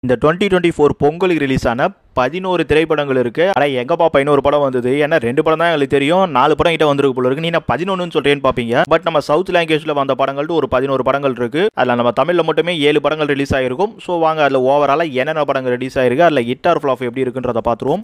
இந்த 2024 பொங்கலுக்கு ரிலீஸ் ஆன 11 திரைப்படங்கள் இருக்கு. ஆனா எங்கப்பா 11 படம் வந்தது? ஏன்னா 2 படம் தான் எங்களுக்கு தெரியும், 4 படம் கிட்ட வந்திருக்கு போல இருக்கு. நீ 11ன்னு சொல்றேன்னு பாப்பீங்க. பட் நம்ம சவுத் லாங்குவேஜ்ல வந்த படங்கள் ஒரு 11 படங்கள் இருக்கு. அதுல நம்ம தமிழ்ல மட்டுமே 7 படங்கள் ரிலீஸ் ஆயிருக்கும். ஸோ வாங்க அதுல ஓவராலா என்னென்ன படங்கள் ரிலீஸ் ஆயிருக்கு, அதுல ஹிட் ஆர் ஃப்ளாப் எப்படி இருக்குன்றத பாத்துருவோம்.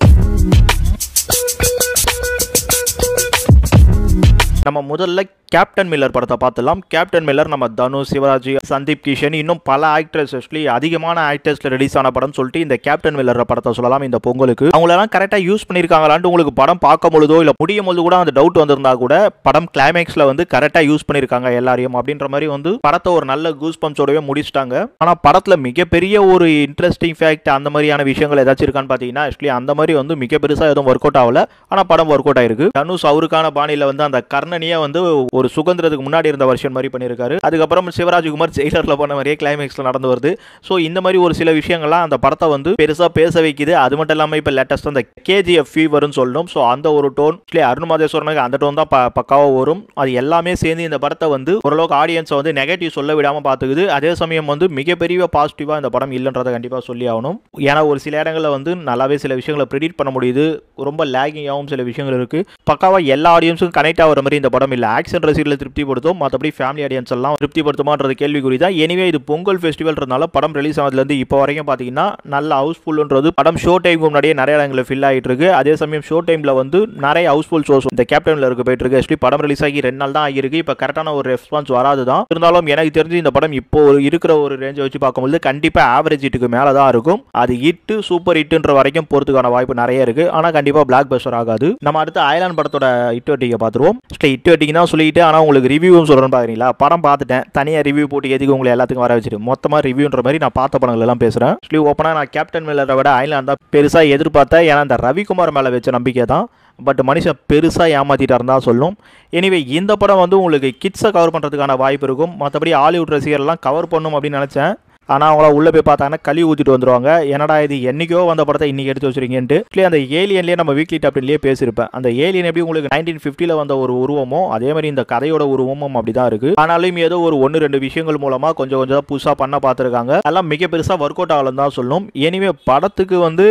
நம்ம முதல்ல கேப்டன் மில்லர் படத்தை பார்த்துலாம். கேப்டன் மில்லர் நம்ம தனுஷ், சிவராஜ், சந்தீப் கிஷன், இன்னும் பல ஆக்டர்ஸ், அதிகமான ஆக்டர்ஸ்ல ரிலீஸ் ஆன படம் சொல்லிட்டு இந்த கேப்டன் மில்லர் படத்தை சொல்லலாம். இந்த பொங்கலுக்கு அவங்களெல்லாம் கரெக்டாக யூஸ் பண்ணியிருக்காங்களான்னு உங்களுக்கு படம் பார்க்கும் பொழுதோ இல்லை முடியும் போது கூட அந்த டவுட் வந்திருந்தா கூட படம் கிளைமேக்ஸ்ல வந்து கரெக்டாக யூஸ் பண்ணியிருக்காங்க எல்லாரையும் அப்படின்ற மாதிரி வந்து படத்தை ஒரு நல்ல கூஸ் பம்ப்ஸோடவே முடிச்சிட்டாங்க. ஆனால் படத்தில் மிகப்பெரிய ஒரு இன்ட்ரெஸ்டிங் ஃபேக்ட் அந்த மாதிரியான விஷயங்கள் ஏதாச்சும் இருக்கான்னு பார்த்தீங்கன்னா அந்த மாதிரி வந்து மிக பெருசாக எதுவும் ஒர்க் அவுட் ஆகல. ஆனால் படம் ஒர்க் அவுட் ஆயிருக்கு. தனுஷ் அவருக்கான பாணியில் வந்து அந்த கர்ணனியை வந்து ஒரு சுதந்திரத்துக்கு முன்னாடி இருந்த வருஷன் மாதிரி பண்ணியிருக்காரு. அதுக்கப்புறம் சிவராஜ்குமார் ஜெயிலர்ல பண்ண மாதிரியே கிளைமேக்ஸ்ல நடந்து வருது. ஸோ இந்த மாதிரி ஒரு சில விஷயங்கள்லாம் அந்த படத்தை வந்து பெருசா பேச வைக்குது. அது மட்டும் இல்லாமல் இப்போ லேட்டஸ்ட் அந்த KGF ஃபீவர்னு சொல்லணும். ஸோ அந்த ஒரு டோன் அருண் மாதேஸ்வரனுக்கு அந்த டோன் தான் பக்காவாக வரும். அது எல்லாமே சேர்ந்து இந்த படத்தை வந்து ஓரளவுக்கு ஆடியன்ஸை வந்து நெகட்டிவ் சொல்ல விடாமல் பார்த்துக்குது. அதே சமயம் வந்து மிகப்பெரிய பாசிட்டிவாக இந்த படம் இல்லைன்றதை கண்டிப்பாக சொல்லி ஆகணும். ஏன்னா ஒரு சில இடங்களில் வந்து நல்லாவே சில விஷயங்களை ப்ரெடிக்ட் பண்ண முடியுது. ரொம்ப லேகிங்காகவும் சில விஷயங்கள் இருக்கு. பக்காவாக எல்லா ஆடியன்ஸும் கனெக்ட் ஆகிற மாதிரி இந்த படம் இல்லை. ஆக்ஷன் ரசிகர்களை திருப்திப்படுத்தும், மற்றபடி ஃபேமிலி ஆடியன்ஸ் எல்லாம் திருப்திப்படுத்துமான்றது கேள்விக்குறி தான். எனிவே இது பொங்கல் ஃபெஸ்டிவல்ன்றதுனால படம் ரிலீஸ் ஆனதுலேருந்து இப்போ வரைக்கும் பார்த்தீங்கன்னா நல்ல ஹவுஸ்ஃபுல்ன்றது படம் ஷோ டைமுக்கு முன்னாடியே நிறைய இடங்களில் ஃபில் ஆகிட்டு இருக்கு. அதே சமயம் ஷோ டைமில் வந்து நிறைய ஹவுஸ்ஃபுல் ஷோஸ் இந்த கேப்டனில் இருக்க போயிட்டு இருக்கு. படம் ரிலீஸ் ஆகி 2 நாள் தான் ஆகியிருக்கு. இப்போ கரெக்டான ஒரு ரெஸ்பான்ஸ் வராது தான். இருந்தாலும் எனக்கு தெரிஞ்சு இந்த படம் இப்போ இருக்கிற ஒரு ரேஞ்சை வச்சு பார்க்கும்போது கண்டிப்பாக ஆவரேஜ் ஹிட்டுக்கு மேலே தான் இருக்கும். அது ஹிட்டு சூப்பர் ஹிட்டுன்ற வரைக்கும் போகிறதுக்கான வாய்ப்பு நிறைய இருக்கு. ஆனால் கண்டிப்பாக பிளாக் பஸ்டர் ஆகாது. நம்ம அடுத்து அயலான் படத்தோட ஹிட் வெட்டிங்கை பார்த்துருவோம். ஹிட் வெட்டிங் தான் சொல்லிட்டு ஆனால் உங்களுக்கு ரிவ்யூவும் சொல்கிறேன்னு பார்க்குறீங்களா? படம் பார்த்துட்டேன், தனியாக ரிவ்யூ போட்டு எதுக்கு உங்களை எல்லாத்துக்கும் வர வச்சுட்டு மொத்தமாக ரிவ்யூன்ற மாதிரி நான் பார்த்த படங்கள் எல்லாம் பேசுகிறேன். ஓப்பனாக நான் கேப்டன் மில்லரை விட அயலான் தான் பெருசாக எதிர்பார்த்தேன். ஏன்னா அந்த ரவிக்குமார் மேலே வச்ச நம்பிக்கை தான். பட் மனுஷன் பெருசாக ஏமாற்றிட்டாருன்னு தான் சொல்லணும். எனிவே இந்த படம் வந்து உங்களுக்கு கிட்ஸை கவர் பண்ணுறதுக்கான வாய்ப்பு இருக்கும். மற்றபடி ஹாலிவுட் ரசிகர்லாம் கவர் பண்ணும் அப்படின்னு நினச்சேன். ஆனால் அவங்கள உள்ளே போய் பார்த்தாங்கன்னா கழுவி ஊற்றிட்டு வந்துடுவாங்க. என்னடா இது என்னைக்கோ வந்த படத்தை இன்றைக்கி எடுத்து வச்சுருக்கீங்கன்ட்டு. அந்த ஏலியன்லேயே நம்ம வீக்லி டாப்லேயே பேசியிருப்பேன். அந்த ஏலியன் எப்படி உங்களுக்கு 1950 வந்த ஒரு உருவமோ அதே மாதிரி இந்த கதையோட உருவமும் அப்படி தான் இருக்குது. ஆனாலும் ஏதோ ஒரு 1-2 விஷயங்கள் மூலமாக கொஞ்சம் புதுசாக பண்ண பார்த்துருக்காங்க. அதெல்லாம் மிக பெருசாக ஒர்க் அவுட் ஆகலன்னு தான் சொல்லணும். எனிவே படத்துக்கு வந்து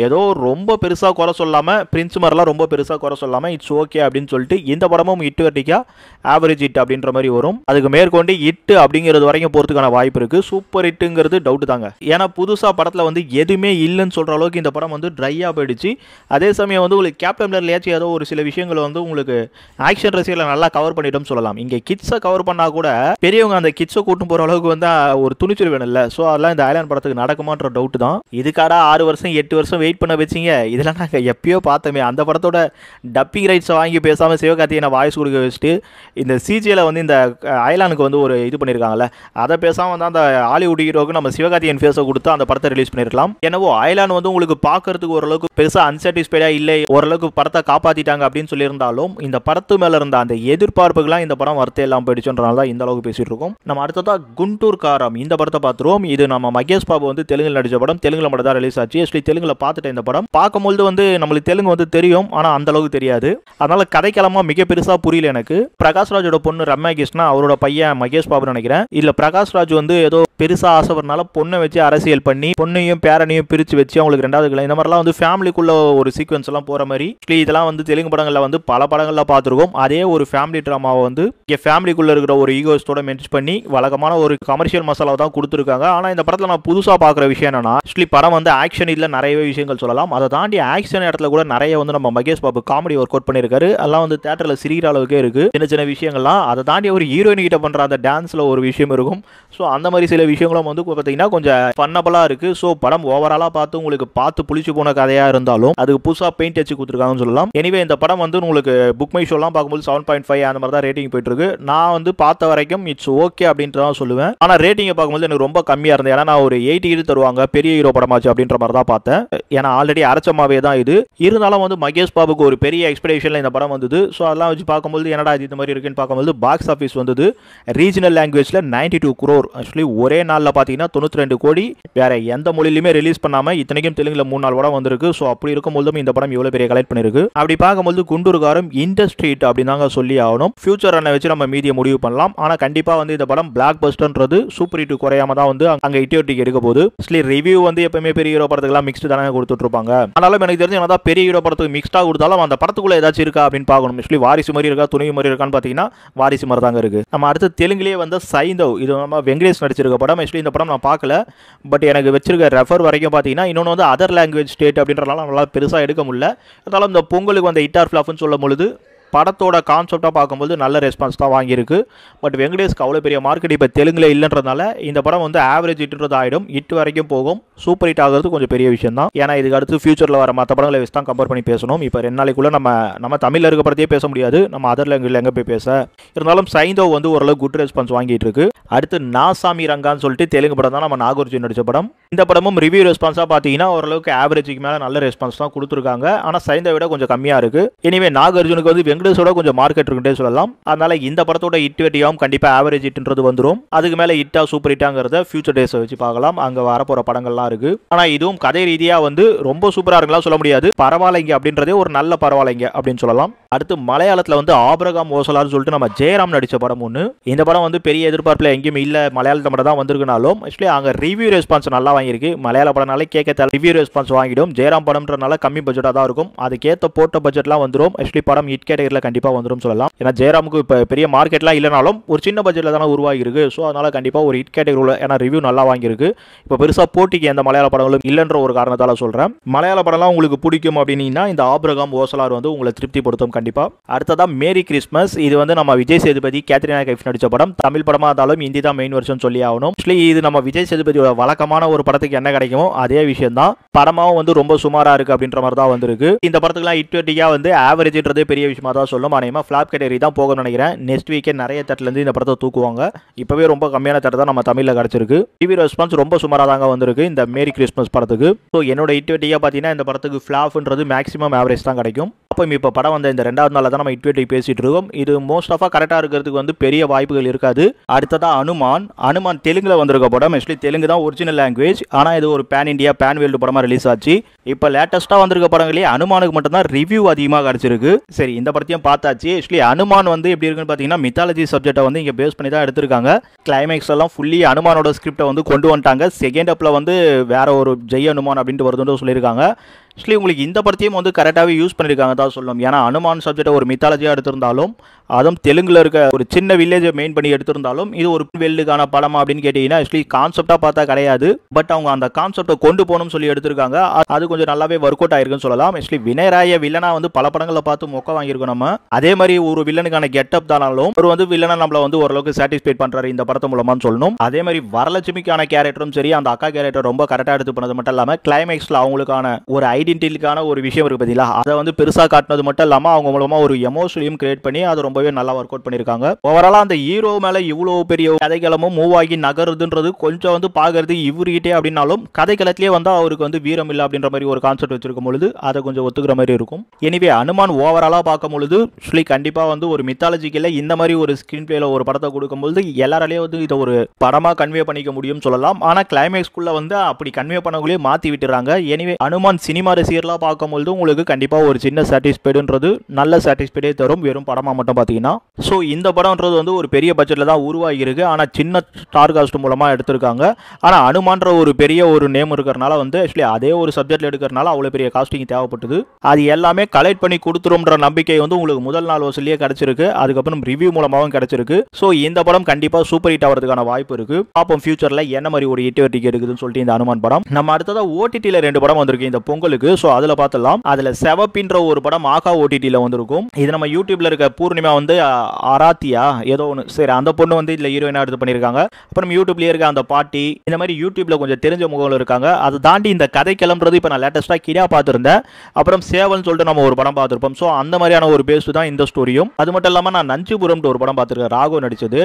ஏதோ ரொம்ப பெருசாக குறை சொல்லாமல், பிரின்ஸ் மாதிரிலாம் ரொம்ப பெருசாக குறை சொல்லாமல் இட்ஸ் ஓகே அப்படின்னு சொல்லிட்டு இந்த படமும் ஹிட் வெட்டிக்கா ஆவரேஜ் ஹிட் அப்படின்ற மாதிரி வரும். அதுக்கு மேற்கொண்டு ஹிட் அப்படிங்கிறது வரைக்கும் போகிறதுக்கான வாய்ப்பு இருக்குது. சூப்பர் ஹிட்டுங்கிறது டவுட் தாங்க. ஏன்னா புதுசாக படத்தில் வந்து எதுவுமே இல்லைன்னு சொல்கிற அளவுக்கு இந்த படம் வந்து ட்ரையாக போயிடுச்சு. அதே சமயம் வந்து உங்களுக்கு கேப்டன் மில்லர்லையாச்சும் ஏதோ ஒரு சில விஷயங்கள் வந்து உங்களுக்கு ஆக்ஷன் ரசிகர்களை நல்லா கவர் பண்ணிட்டோம்னு சொல்லலாம். இங்கே கிட்ஸை கவர் பண்ணால் கூட பெரியவங்க அந்த கிட்ஸை கூட்டும் போகிற அளவுக்கு வந்து ஒரு துணிச்சல் வேணும் இல்லை. ஸோ அதெல்லாம் இந்த அயலான் படத்துக்கு நடக்குமான்ற டவுட் தான். இதுக்காக 6 வருஷம் 8 வருஷம் வெயிட் பண்ண வச்சிங்க. இதெல்லாம் நாங்கள் எப்பயோ பார்த்தோமே. அந்த படத்தோட டப்பிங் ரைட்ஸை வாங்கி பேசாமல் சிவகார்த்திகேயனை வாய்ஸ் கொடுக்க வச்சுட்டு இந்த சிஜியில் வந்து இந்த அயலானுக்கு வந்து ஒரு இது பண்ணியிருக்காங்கல்ல, அதை பேசாமல் வந்து அந்த ஹாலிவுட் ஹீரோக்கு நம்ம சிவகார்த்திகேயன் ஃபேஸை கொடுத்து அந்த படத்தை ரிலீஸ் பண்ணியிருக்கலாம். என்னவோ அயலான் வந்து உங்களுக்கு பார்க்கறதுக்கு ஓரளவுக்கு பெருசாக அன்சாட்டிஸ்ஃபைடாக இல்லை, ஓரளவுக்கு படத்தை காப்பாற்றிட்டாங்க அப்படின்னு சொல்லியிருந்தாலும் இந்த படத்து மேலே இருந்த அந்த எதிர்பார்ப்புகள்லாம் இந்த படம் வருத்தம் எல்லாம் போயிடுச்சுன்றனால தான் இந்த அளவுக்கு பேசிட்டு இருக்கோம். நம்ம அடுத்ததாக குண்டூர் காரம் இந்த படத்தை பார்த்துருவோம். இது நம்ம மகேஷ் பாபு வந்து தெலுங்கில் நடித்த படம். தெலுங்குல மட்டும் தான் ரிலீஸ் ஆச்சு. ஆக்சுவலி தெலுங்குல பார்த்துட்டேன். இந்த படம் பார்க்கும்போது வந்து நம்மளுக்கு தெலுங்கு வந்து தெரியும், ஆனால் அந்த அளவுக்கு தெரியாது. அதனால கதைக்களமா மிக பெருசா புரியல எனக்கு. பிரகாஷ்ராஜோட பொண்ணு ரம்யா கிருஷ்ணா, அவரோட பையன் மகேஷ் பாபு நினைக்கிறேன். இல்ல பிரகாஷ்ராஜ் வந்து ஏதோ பெருசா ஆசைப்படுறதுனால பொண்ணை வச்சு அரசியல் பண்ணி பொண்ணையும் பேரனையும் பிரிச்சு வச்சு அவங்களுக்கு 2வது கிளை இந்த மாதிரிலாம் வந்து ஃபேமிலிக்குள்ள ஒரு சீக்வன்ஸ் எல்லாம் போற மாதிரி இதெல்லாம் வந்து தெலுங்கு படங்கள்ல வந்து பல படங்கள்ல பார்த்துருக்கோம். அதே ஒரு ஃபேமிலி ட்ராமாவை வந்து இங்கே ஃபேமிலிக்குள்ள இருக்கிற ஒரு ஈகோஸ்டோட மென்ஷன் பண்ணி வழக்கமான ஒரு கமர்ஷியல் மசாலாவை தான் கொடுத்துருக்காங்க. ஆனால் இந்த படத்தில் நான் புதுசாக பார்க்குற விஷயம் என்னன்னா படம் வந்து ஆக்ஷன் இல்லை, நிறையவே விஷயங்கள் சொல்லலாம். அதை தாண்டி ஆக்ஷன் இடத்துல கூட நிறைய வந்து நம்ம Mahesh Babu comedy work out பண்ணியிருக்காரு. அதெல்லாம் வந்து தியேட்டரில் சிரிக்கிற அளவுக்கு இருக்கு. சின்ன சின்ன விஷயங்கள்லாம் அதை தாண்டி ஒரு ஹீரோயின் கிட்ட பண்ற அந்த டான்ஸ்ல ஒரு விஷயம் இருக்கும். ஸோ அந்த மாதிரி சில விஷயங்களும் வந்து பார்த்தீங்கன்னா கொஞ்சம் ஃபன்னபிளாக இருக்கு. ஸோ படம் ஓவராலாக பார்த்து உங்களுக்கு பார்த்து புளிச்சு போன கதையாக இருந்தாலும் அதுக்கு புதுசாக பெயிண்ட் வச்சு கொடுத்துருக்காங்கன்னு சொல்லலாம். எனிவே இந்த படம் வந்து உங்களுக்கு புக் மை ஷோலாம் பார்க்கும்போது 7.5 அந்த மாதிரி தான் ரேட்டிங் போயிட்டு இருக்கு. நான் வந்து பார்த்த வரைக்கும் இட்ஸ் ஓகே அப்படின்ட்டு தான் சொல்லுவேன். ஆனால் ரேட்டிங்கை பார்க்கும்போது எனக்கு ரொம்ப கம்மியாக இருந்தது. ஏன்னா நான் ஒரு 8 தருவாங்க, பெரிய ஹீரோ படமாச்சு அப்படின்ற மாதிரி தான் பார்த்தேன். ஏன்னா ஆல்ரெடி அரைச்சமாவே தான் இது. இருந்தாலும் வந்து மகேஷ் பாபுக்கு ஒரு பெரிய எக்ஸ்பெக்டேஷன்ல இந்த படம் வந்தது. ஸோ அதெல்லாம் வச்சு பார்க்கும்போது என்னடா இந்த மாதிரி இருக்குன்னு பார்க்கும்போது பாக்ஸ் ஆஃபீஸ் வந்தது ரீஜனல் லாங்குவேஜில் 92 crore. ஆக்சுவலி ஒரே நாளில் பார்த்தீங்கன்னா 92 கோடி வேற எந்த மொழியிலுமே ரிலீஸ் பண்ணாமல் இத்தனைக்கும் தெலுங்குல 3-4 படம் வந்திருக்கு. ஸோ அப்படி இருக்கும்போதும் இந்த படம் இவ்வளோ பெரிய கலெக்ட் பண்ணிருக்கு. அப்படி பார்க்கும்போது குண்டூர்காரம் இண்டஸ்ட்ரீட் அப்படின்னு தாங்க சொல்லி ஆகணும். ஃபியூச்சர் ரன்னை வச்சு நம்ம மீதியை முடிவு பண்ணலாம். ஆனால் கண்டிப்பாக வந்து இந்த படம் பிளாக் பஸ்டர்ன்றது சூப்பர் ஹிட் குறையாம தான் வந்து அங்கே இட்டியோட்டிக்கு எடுக்க போகுது. ரிவ்யூ வந்து எப்பவுமே பெரிய ஹீரோ படத்துக்குலாம் மிக்ஸ்டு தானே கொடுத்துட்டு இருப்பாங்க. ஆனாலும் எனக்கு தெரிஞ்சு என்னதான் பெரிய ஹீரோ படத்துக்கு மிக்ஸ்டா கொடுத்தாலும் அந்த படத்துக்குள்ள ஏதாச்சும் இருக்கா அப்படின்னு பார்க்கணும். வாரிசு மாதிரி இருக்கா துணிவு மாதிரி இருக்கான்னு பார்த்தீங்கன்னா வாரிசு மாதிரி தாங்க இருக்கு. நம்ம அடுத்து தெலுங்குலேயே வந்து சைந்தவ், இது நம்ம வெங்கடேஷ் நடிச்சிருக்க படம். இந்த படம் நான் பார்க்கல, பட் எனக்கு வச்சிருக்க ரெஃபர் வரைக்கும் பார்த்தீங்கன்னா இன்னொன்று வந்து அதர் லாங்குவேஜ் ஸ்டேட் அப்படின்றனால நம்மளால பெருசாக எடுக்க முடியல. அதனால இந்த பொங்கலுக்கு வந்து ஹிட் ஆர் ஃப்ளாப்னு சொல்லும் பொழுது படத்தோட கான்செப்டாக பார்க்கும்போது நல்ல ரெஸ்பான்ஸ் தான் வாங்கியிருக்கு. பட் வெங்கடேஷ்க்கு அவ்வளோ பெரிய மார்க்கெட் இப்போ தெலுங்குல இல்லைன்றதுனால இந்த படம் வந்து ஆவரேஜ் ஹிட்ன்றது ஆகிடும். ஹிட் வரைக்கும் போகும். சூப்பர் ஹிட் ஆகிறது கொஞ்சம் பெரிய விஷயம் தான். ஏன்னா இதுக்கு அடுத்து ஃபியூச்சரில் வர மற்ற படங்களை வச்சு தான் கம்பேர் பண்ணி பேசணும். இப்போ 2 நாளைக்குள்ளே நம்ம தமிழில் இருக்க படத்தையே பேச முடியாது, நம்ம அதர் லாங்குவேஜில் எங்கே போய் பேச. இருந்தாலும் சைந்தவ் வந்து ஓரளவு குட் ரெஸ்பான்ஸ் வாங்கிட்டு இருக்கு. அடுத்து நாசாமி ரங்கான்னு சொல்லிட்டு தெலுங்கு படம் தான் நம்ம நாகார்ஜுன் நடிச்ச படம். இந்த படமும் ரிவ்யூ ரெஸ்பான்ஸாக பார்த்தீங்கன்னா ஓரளவுக்கு ஆவரேஜுக்கு மேலே நல்ல ரெஸ்பான்ஸ் தான் கொடுத்துருக்காங்க. ஆனால் சைந்தவை விட கொஞ்சம் கம்மியாக இருக்கு. எனிவே நாகார்ஜுனுக்கு வந்து வெங்கடேஷோட கொஞ்சம் மார்க்கெட் இருக்குன்னே சொல்லலாம். அதனால இந்த படத்தோட ஹிட் வெட்டியாவும் கண்டிப்பாக ஆவரேஜ் ஹிட்ன்றது வந்துடும். அதுக்கு மேலே ஹிட்டா சூப்பர் ஹிட்டாங்கிறத ஃபியூச்சர் டேஸை வச்சு பார்க்கலாம். அங்கே வரப்போற படங்கள்லாம் இருக்கு. ஆனால் இதுவும் கதை ரீதியாக வந்து ரொம்ப சூப்பராக இருக்கலாம் சொல்ல முடியாது. பரவாயில்லைங்க அப்படின்றதே ஒரு நல்ல பரவாயில்லைங்க அப்படின்னு சொல்லலாம். அடுத்து மலையாளத்தில் வந்து ஆபிரகாம் ஓசலார்னு சொல்லிட்டு நம்ம ஜெயராம் நடிச்ச படம் ஒன்று. இந்த படம் வந்து பெரிய எதிர்பார்ப்பில் எங்கேயும் இல்லை, மலையாளத்தில் மட்டும் தான் வந்திருக்குனாலும் ஆக்சுவலி அங்கே ரிவ்யூ ரெஸ்பான்ஸ் நல்லா வாங்கியிருக்கு. மலையாள படம்னாலே கேட்க ரிவ்யூ ரெஸ்பான்ஸ் வாங்கிடும். ஜெயராம் படம்ன்றனால கம்மி பட்ஜெட்டாக தான் இருக்கும். அதுக்கேற்ற போட்ட பட்ஜெட்லாம் வந்துடும். ஆக்சுவலி படம் ஹிட் கேட்டகரியில் கண்டிப்பாக வந்துடும் சொல்லலாம். ஏன்னா ஜெயராமுக்கு இப்போ பெரிய மார்க்கெட்லாம் இல்லைனாலும் ஒரு சின்ன பட்ஜெட்டில் தானே உருவாகிருக்கு. ஸோ அதனால கண்டிப்பாக ஒரு ஹிட் கேட்டகரியில் ஏன்னா ரிவ்யூ நல்லா வாங்கியிருக்கு. இப்போ பெருசாக போட்டிக்கு எந்த மலையாள படங்களும் இல்லைன்ற ஒரு காரணத்தால் சொல்கிறேன். மலையாள படம்லாம் உங்களுக்கு பிடிக்கும் அப்படின்னா இந்த ஆபிரகாம் ஓசலார் வந்து உங்களை திருப்திப்படுத்தும் கண்டிப்பாக. அடுத்ததான் மேரி கிறிஸ்மஸ். இது வந்து நம்ம விஜய் சேதுபதி கேத்ரினா கைஃப் நடிச்ச படம். தமிழ் படமாக இருந்தாலும் ஹிந்தி தான் மெயின் வெர்ஷன் சொல்லி ஆகணும். இது நம்ம விஜய் சேதுபதியோட வழக்கமான ஒரு படத்துக்கு என்ன கிடைக்குமோ அதே விஷயம் தான். படமாவும் வந்து ரொம்ப சுமாரா இருக்கு அப்படின்ற மாதிரி தான் வந்திருக்கு. இந்த படத்துக்குலாம் ஹிட் வந்து ஆவரேஜ்ன்றதே பெரிய விஷயமா தான் சொல்லும். ஆனால் ஃபிளாப் கேட்டகரி தான் போகணும்னு நினைக்கிறேன். நெக்ஸ்ட் வீக்கே நிறைய தட்டிலேருந்து இந்த படத்தை தூக்குவாங்க. இப்பவே ரொம்ப கம்மியான தட்டு தான் நம்ம தமிழில் கிடைச்சிருக்கு. டிவி ரெஸ்பான்ஸ் ரொம்ப சுமாராக தாங்க வந்திருக்கு இந்த மேரி கிறிஸ்மஸ் படத்துக்கு. ஸோ என்னோட ஹிட் பார்த்தீங்கன்னா இந்த படத்துக்கு ஃபிளாப்ன்றது மேக்ஸிமம் ஆவரேஜ் தான் கிடைக்கும். இப்போ படம் வந்த இந்த 2வது நாளில் தான் நம்ம ஹிட் பேசிட்டு இருக்கோம். இது மோஸ்ட் ஆஃபாக கரெக்டாக இருக்கிறதுக்கு வந்து பெரிய வாய்ப்புகள் இருக்காது. அடுத்ததா அனுமான் தெலுங்குல வந்திருக்க படம். ஆக்சுவலி தெலுங்கு தான் ஒரிஜினல் லாங்குவேஜ். ஆனால் இது ஒரு பேன் இண்டியா பேன் வேர்ல்டு படமாக ரிலீஸ் ஆச்சு. இப்போ லேட்டஸ்ட்டாக வந்திருக்க படங்களே அனுமானுக்கு மட்டும்தான் ரிவ்யூ அதிகமாக கிடைச்சிருக்கு. சரி, இந்த படத்தையும் பார்த்தாச்சு. ஆக்சுவலி அனுமான் வந்து எப்படி இருக்குன்னு பார்த்தீங்கன்னா மித்தாலஜி சப்ஜெக்டை வந்து இங்கே பேஸ் பண்ணி தான் எடுத்திருக்காங்க. கிளைமேக்ஸ் எல்லாம் ஃபுல்லி அனுமானோட ஸ்கிரிப்டை வந்து கொண்டு வந்துட்டாங்க. செகண்ட் அப்பில் வந்து வேற ஒரு ஜெய் அனுமான் அப்படின்ட்டு வருதுன்னு சொல்லியிருக்காங்க. ஆக்சுவலி உங்களுக்கு இந்த படத்தையும் வந்து கரெக்டாகவே யூஸ் பண்ணியிருக்காங்க தான் சொல்லணும். ஏன்னா அனுமான் சப்ஜெக்டை ஒரு மித்தாலஜியாக எடுத்திருந்தாலும் அதுவும் தெலுங்குல இருக்க ஒரு சின்ன வில்லேஜை மெயின் பண்ணி எடுத்திருந்தாலும் இது ஒரு வெல்லுக்கான படமா அப்படின்னு கேட்டீங்கன்னா ஆக்சுவலி கான்செப்டாக பார்த்தா கிடையாது. பட் அவங்க அந்த கான்செப்டை கொண்டு போகணும்னு சொல்லி எடுத்திருக்காங்க. அது கொஞ்சம் நல்லாவே ஒர்க் அவுட் ஆயிருக்குன்னு சொல்லலாம். ஆக்சுவலி வினயராய வில்லனா வந்து பல படங்களில் பார்த்து மொக்க வாங்கியிருக்கோம் நம்ம. அதே மாதிரி ஒரு வில்லனுக்கான கெட்டப் தானாலும் ஒரு வந்து வில்லனை நம்மள வந்து ஓரளவுக்கு சாட்டிஸ்ஃபைட் பண்றாரு இந்த படத்தை மூலமான்னு சொல்லணும். அதே மாதிரி வரலட்சுமிக்கான கேரக்டரும் சரி, அந்த அக்கா கேரக்டர் ரொம்ப கரெக்டாக எடுத்து பண்ணது மட்டும் இல்லாமல் கிளைமேக்ஸ்ல அவங்களுக்கான ஒரு ஐடென்டிட்டிக்கான ஒரு விஷயம் இருக்கு பார்த்தீங்களா, அதை வந்து பெருசாக காட்டினது மட்டும் இல்லாமல் அவங்க மூலமா ஒரு எமோஷனையும் கிரியேட் பண்ணி அது ரொம்பவே நல்லா ஒர்க் அவுட் பண்ணிருக்காங்க. ஓவராலா அந்த ஹீரோ மேல இவ்வளவு பெரிய கதைகளமும் மூவ் ஆகி நகருதுன்றது கொஞ்சம் வந்து பாக்குறது இவர்கிட்டே அப்படின்னாலும் கதைக்களத்திலே வந்து அவருக்கு வந்து வீரம் இல்லை அப்படின்ற மாதிரி ஒரு கான்செப்ட் வச்சிருக்கும் பொழுது அதை கொஞ்சம் ஒத்துக்கிற மாதிரி இருக்கும். எனிவே அனுமான் ஓவராலா பார்க்கும் பொழுது கண்டிப்பா வந்து ஒரு மித்தாலஜிக்கல இந்த மாதிரி ஒரு ஸ்கிரீன் பிளேல ஒரு படத்தை கொடுக்கும்போது எல்லாராலையும் வந்து இதை ஒரு படமா கன்வே பண்ணிக்க முடியும் சொல்லலாம். ஆனா கிளைமேக்ஸ்குள்ள வந்து அப்படி கன்வே பண்ணக்குள்ளே மாத்தி விட்டுறாங்க. எனிவே அனுமான் சினிமா ரசிகர்களா பார்க்கும்போது உங்களுக்கு கண்டிப்பா ஒரு சின்ன சாட்டிஸ்ஃபைடுன்றது நல்ல சாட்டிஸ்ஃபைடே தரும், வெறும் படமா மட்டும் பாத்தீங்கன்னா. ஸோ இந்த படம்ன்றது வந்து ஒரு பெரிய பட்ஜெட்டில் தான் உருவாகி இருக்கு. ஆனால் சின்ன ஸ்டார் காஸ்ட் மூலமாக எடுத்திருக்காங்க. ஆனால் அனுமான்ற ஒரு பெரிய ஒரு நேம் இருக்கிறனால வந்து ஆக்சுவலி அதே ஒரு சப்ஜெக்டில் எடுக்கிறனால அவ்வளோ பெரிய காஸ்டிங் தேவைப்பட்டது. அது எல்லாமே கலெக்ட் பண்ணி கொடுத்துரும்ன்ற நம்பிக்கை வந்து உங்களுக்கு முதல் நாள் வசூலியே கிடைச்சிருக்கு. அதுக்கப்புறம் ரிவ்யூ மூலமாகவும் கிடைச்சிருக்கு. ஸோ இந்த படம் கண்டிப்பாக சூப்பர் ஹிட் ஆகிறதுக்கான வாய்ப்பு இருக்கு. பார்ப்போம் ஃபியூச்சரில் என்ன மாதிரி ஒரு ஹிட் எடுக்குதுன்னு சொல்லிட்டு இந்த அனுமான் படம். நம்ம அடுத்ததாக ஓடிடியில் 2 படம் வந்திருக்கு இந்த பொங்கலுக்கு. இருக்கு. ஸோ அதில் பார்த்துலாம். அதில் செவப்பின்ற ஒரு படம் ஆகா ஓடிடியில் வந்திருக்கும். இது நம்ம யூடியூப்ல இருக்க பூர்ணிமா வந்து ஆராத்தியா ஏதோ ஒன்று, சரி அந்த பொண்ணு வந்து இதில் ஹீரோயினா எடுத்து பண்ணியிருக்காங்க. அப்புறம் யூடியூப்லேயே இருக்க அந்த பாட்டி, இந்த மாதிரி யூடியூப்ல கொஞ்சம் தெரிஞ்ச முகங்கள் இருக்காங்க. அதை தாண்டி இந்த கதை கிளம்புறது இப்போ நான் லேட்டஸ்ட்டாக கிரியா பார்த்துருந்தேன். அப்புறம் சேவல்னு சொல்லிட்டு நம்ம ஒரு படம் பார்த்துருப்போம். ஸோ அந்த மாதிரியான ஒரு பேஸ் தான் இந்த ஸ்டோரியும். அது மட்டும் இல்லாமல் நான் நஞ்சுபுரம்னு ஒரு படம் பார்த்துருக்கேன், ராகவ் நடிச்சது.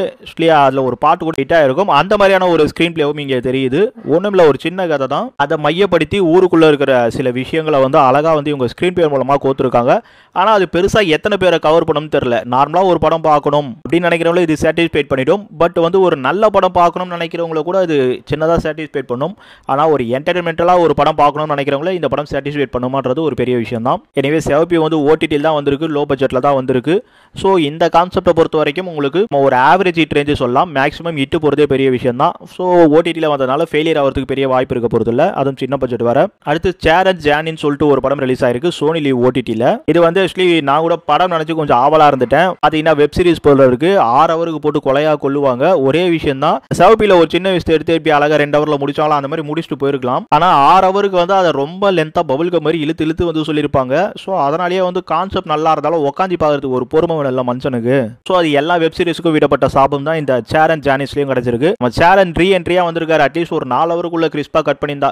அதில் ஒரு பாட்டு கூட ஹிட்டாக இருக்கும். அந்த மாதிரியான ஒரு ஸ்க்ரீன் பிளேவும் இங்கே தெரியுது. ஒன்றும் இல்லை, ஒரு சின்ன கதை தான். அதை மையப்படுத்தி ஊருக்குள்ளே இருக்கிற சில விஷயங்களை வந்து அழகாக வந்து இவங்க ஸ்க்ரீன் பிளே மூலமாக கோத்துருக்காங்க. ஆனால் அது பெருசாக எத்தனை பேரை கவர் பண்ணணும்னு தெரியல. நார்மலாக ஒரு படம் பார்க்கணும் அப்படின்னு நினைக்கிறவங்களும் இது சாட்டிஸ்ஃபைட் பண்ணிடும். பட் வந்து ஒரு நல்ல படம் பார்க்கணும்னு நினைக்கிறவங்கள கூட அது சின்னதாக சாட்டிஸ்ஃபைட் பண்ணும். ஆனால் ஒரு என்டர்டைன்மெண்டலாக ஒரு படம் பார்க்கணும்னு நினைக்கிறவங்கள இந்த படம் சாட்டிஸ்ஃபைட் பண்ணுமான்றது ஒரு பெரிய விஷயம் தான். எனவே சிவப்பி வந்து ஓடிடியில் தான் வந்திருக்கு, லோ பட்ஜெட்டில் தான் வந்திருக்கு. ஸோ இந்த கான்செப்டை பொறுத்த வரைக்கும் உங்களுக்கு ஒரு ஆவரேஜ் ஹிட் ரேஞ்சு சொல்லலாம். மேக்ஸிமம் ஹிட்டு போகிறதே பெரிய விஷயம் தான். ஸோ ஓடிடியில் வந்ததுனால ஃபெயிலியர் ஆகிறதுக்கு பெரிய வாய்ப்பு இருக்க போகிறது இல்லை, அதுவும் சின்ன பட்ஜெட் வர. அடுத்து சேர் அண்ட் ஜானின்னு சொல்லிட்டு ஒரு படம் ரிலீஸ் ஆயிருக்கு சோனி லீவ் ஓடிடியில். இது வந்து ஆக்சுவலி நான் கூட படம் நினச்சி கொஞ்சம் ஆவலாக இருந்துட்டேன். பார்த்தீங்கன்னா வெப் சீரிஸ் போல இருக்கு. 6 ஹவருக்கு போட்டு கொலையாக கொள்ளுவாங்க. ஒரே விஷயம் தான், சிவப்பியில் ஒரு சின்ன விஷயத்தை எடுத்து திருப்பி அழகாக 2 ஹவரில் முடிச்சாலும் அந்த மாதிரி முடிச்சுட்டு போயிருக்கலாம். ஆனால் 6 ஹவருக்கு வந்து அதை ரொம்ப லென்த்தாக பபுள்க மாதிரி இழுத்து இழுத்து வந்து சொல்லியிருப்பாங்க. ஸோ அதனாலேயே வந்து கான்செப்ட் நல்லா இருந்தாலும் உட்காந்து பார்க்கறதுக்கு ஒரு பொறுமை இல்லை மனுஷனுக்கு. ஸோ அது எல்லா வெப் சீரிஸுக்கும் விடப்பட்ட சாபம் தான் இந்த சேர் அண்ட் ஜானிஸ்லையும் கிடைச்சிருக்கு. நம்ம சேர் அண்ட் ரீஎன்ட்ரியா வந்திருக்காரு. அட்லீஸ்ட் ஒரு 4 ஹவருக்குள்ள கிறிஸ்பா கட் பண்ணியிருந்தா,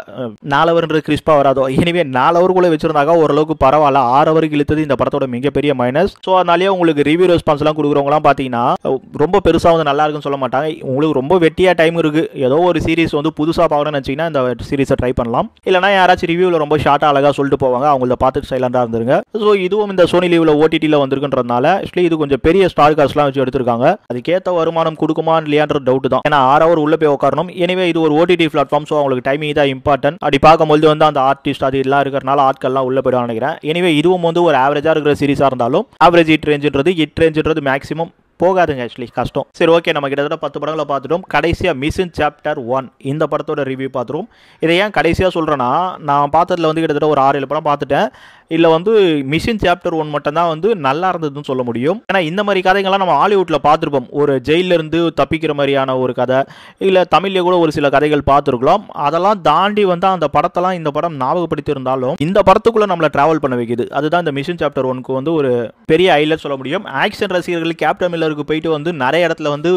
4 ஹவர்ன்றது கிறிஸ்பா வராதோ, எனவே 4 ஹவருக்குள்ள வச்சிருந்தாங்க ஓரளவுக்கு பரவாயில்ல. 6 ஹவருக்கு இழுத்தது இந்த படத்தோட மிகப்பெரிய மைனஸ். ஸோ அதனாலேயே உங்களுக்கு ரிவ்யூ ரெஸ்பான்ஸ் எல்லாம் கொடுக்குறவங்களாம் பார்த்தீங்கன்னா ரொம்ப பெருசாக வந்து நல்லா இருக்குன்னு சொல்ல மாட்டாங்க. உங்களுக்கு ரொம்ப வெட்டியா டைம் இருக்கு, ஏதோ ஒரு சீரிஸ் வந்து புதுசாக பார்க்கணும்னு நினச்சிங்கன்னா இந்த சீரிஸை ட்ரை பண்ணலாம். இல்லைனா யாராச்சும் ரிவ்யூவில் ரொம்ப ஷார்ட்டாக அழகாக சொல்லிட்டு போவாங்க, அவங்கள பார்த்துட்டு சைலண்டாக இருந்துருங்க. ஸோ இதுவும் இந்த சோனி லீவில் ஓடிடியில் வந்திருக்குன்றதுனால இது கொஞ்சம் பெரிய ஸ்டார் காஸ்ட்லாம் வச்சு எடுத்திருக்காங்க. அதுக்கேற்ற வருமானம் கொடுக்குமா இல்லையான்ற டவுட் தான். ஏன்னா 6 ஹவர் உள்ள போய் உட்காரணும். எனவே இது ஒரு ஓடிடி பிளாட்ஃபார்ம். ஸோ அவங்களுக்கு டைமிங் தான் இம்பார்ட்டன்ட். அப்படி பார்க்கும்போது வந்து அந்த ஆர்டிஸ்ட் அது எல்லாம் இருக்கிறனால ஆட்கள்லாம் உள்ள போயிடும் நினைக்கிறேன். எனவே இதுவும் வந்து ஒரு ஆவரேஜாக இருக்கிற சீரிஸாக இருந்தாலும் ஆவரேஜ் ஹிட் ரேஞ்சுன்றது மேக்ஸிமம் போகாதுங்க. ஆக்சுவலி கஷ்டம். சரி, ஓகே, நம்ம கிட்டத்தட்ட 10 படங்களை பார்த்துட்டோம். கடைசியாக மிஷன் சாப்டர் 1 இந்த படத்தோட ரிவ்யூ பார்த்துருவோம். இதை ஏன் கடைசியாக சொல்கிறேன்னா, நான் பார்த்ததில் வந்து கிட்டத்தட்ட ஒரு 6-7 படம் பார்த்துட்டேன். இல்லை வந்து மிஷன் சாப்டர் 1 மட்டும்தான் வந்து நல்லா இருந்ததுன்னு சொல்ல முடியும். ஏன்னா இந்த மாதிரி கதைகள்லாம் நம்ம ஹாலிவுட்டில் பார்த்துருப்போம். ஒரு ஜெயிலிருந்து தப்பிக்கிற மாதிரியான ஒரு கதை, இல்லை தமிழ்லேயே கூட ஒரு சில கதைகள் பார்த்துருக்கலாம். அதெல்லாம் தாண்டி வந்து அந்த படத்தெல்லாம் இந்த படம் ஞாபகப்படுத்தி இருந்தாலும் இந்த படத்துக்குள்ளே நம்மளை ட்ராவல் பண்ண வைக்குது. அதுதான் இந்த மிஷன் சாப்டர் 1க்கு வந்து ஒரு பெரிய ஹைலைட் சொல்ல முடியும். ஆக்ஷன் ரசிகர்கள் கேப்டன் மில்லருக்கு போயிட்டு வந்து நிறைய இடத்துல வந்து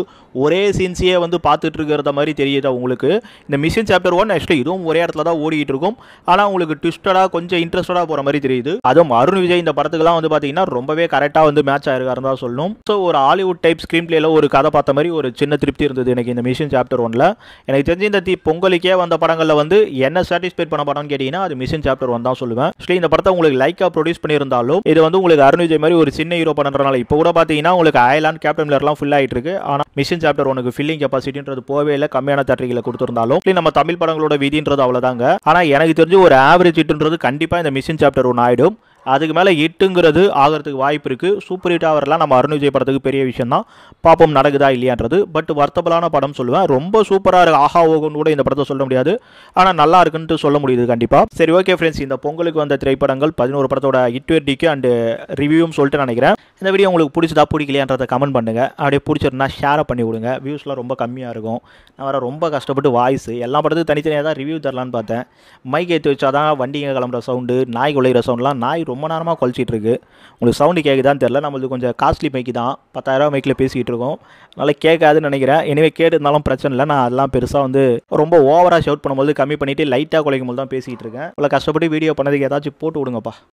ஒரே சீன்ஸையே வந்து பார்த்துட்டு இருக்கிறத மாதிரி தெரியுது உங்களுக்கு. இந்த மிஷன் சாப்டர் 1 ஆக்சுவலி இதுவும் ஒரே இடத்துல தான் ஓடிட்டு இருக்கும். ஆனால் உங்களுக்கு ட்விஸ்டடாக கொஞ்சம் இன்ட்ரெஸ்டடாக போகிற மாதிரி தெரியுது. அதுவும் அருண் விஜய் இந்த படத்துக்குலாம் வந்து பார்த்தீங்கன்னா ரொம்பவே கரெக்டாக வந்து மேட்ச் ஆயிருக்காருன்னு தான் சொல்லணும். ஸோ ஒரு ஹாலிவுட் டைப் ஸ்க்ரீன் பிளேல ஒரு கதை பார்த்த மாதிரி ஒரு சின்ன திருப்தி இருந்தது எனக்கு இந்த மிஷன் சாப்டர் 1ல. எனக்கு தெரிஞ்சு இந்த பொங்கலுக்கே வந்த படங்களில் வந்து என்ன சாட்டிஸ்ஃபைட் பண்ண படம்னு கேட்டிங்கன்னா அது மிஷன் சாப்டர் 1 தான் சொல்லுவேன். ஆக்சுவலி இந்த படத்தை உங்களுக்கு லைக்காக ப்ரொடியூஸ் பண்ணியிருந்தாலும் இது வந்து உங்களுக்கு அருண் விஜய் மாதிரி ஒரு சின்ன ஹீரோ பண்ணுறதுனால இப்போ கூட பார்த்தீங்கன்னா உங்களுக்கு அயர்லாந்து கேப்டன் மில்லர்லாம் ஃபுல் ஆகிட்டு இருக்கு. ஆனால் மிஷன் சாப்டர் 1க்கு ஃபில்லிங் கெப்பாசிட்டின்றது போவே இல்லை. கம்மியான தேட்டரிகளை கொடுத்துருந்தாலும் நம்ம தமிழ் படங்களோட விதின்றது அவ்வளோதாங்க. ஆனால் எனக்கு தெரிஞ்சு ஒரு ஆவரேஜ் ஹிட்ன்றது கண்டிப்பாக இந்த மிஷன் சாப்டர் 1 ஆகிடும். அதுக்கு மேலே ஹிட்டுங்கிறது ஆகிறதுக்கு வாய்ப்பு இருக்குது. சூப்பர் ஹிட் ஆகிறலாம் நம்ம அருண் விஜய் படத்துக்கு பெரிய விஷயம் தான். பார்ப்போம் நடக்குதா இல்லையான்றது. பட் வர்த்தபலான படம் சொல்லுவேன். ரொம்ப சூப்பராக இருக்குது, ஆஹா ஓகோன்னு கூட இந்த படத்தை சொல்ல முடியாது. ஆனால் நல்லா இருக்குன்ட்டு சொல்ல முடியுது கண்டிப்பாக. சரி, ஓகே ஃப்ரெண்ட்ஸ், இந்த பொங்கலுக்கு வந்த திரைப்படங்கள் 11 படத்தோட ஹிட் வெர்டிக்கு அண்ட் ரிவ்யூவும் சொல்லிட்டு நினைக்கிறேன். இந்த வீடியோ உங்களுக்கு பிடிச்சதா பிடிக்கலையான்றதை கமெண்ட் பண்ணுங்கள். அப்படியே பிடிச்சிருந்தா ஷேரை பண்ணி விடுங்க. வியூஸ்லாம் ரொம்ப கம்மியாக இருக்கும். நான் வர ரொம்ப கஷ்டப்பட்டு வாய்ஸ் எல்லா படத்துக்கும் தனித்தனியாக தான் ரிவ்யூ தரலான்னு பார்த்தேன். மைக் ஏற்றி வச்சா தான் வண்டிங்க கிளம்புற சவுண்டு, நாய் குலைகிற சவுண்ட்லாம் நாய் ரொம்ப நேரமாக குலைச்சிட்டு இருக்கு. உங்களுக்கு சவுண்டு கேட்குதான்னு தெரில. நம்மளுக்கு கொஞ்சம் காஸ்ட்லி மைக்கு தான், 10,000 மைக்கில் பேசிக்கிட்டு இருக்கோம். அதனால் கேட்காதுன்னு நினைக்கிறேன். எனவே கேட்டுருந்தாலும் பிரச்சனை இல்லை. நான் அதெல்லாம் பெருசாக வந்து ரொம்ப ஓவராக ஷவுட் பண்ணும்போது கம்மி பண்ணிவிட்டு லைட்டாக குலைக்கும் போது தான் பேசிகிட்டு இருக்கேன். இவ்வளோ கஷ்டப்பட்டு வீடியோ பண்ணதுக்கு ஏதாச்சும் போட்டு விடுங்கப்பா.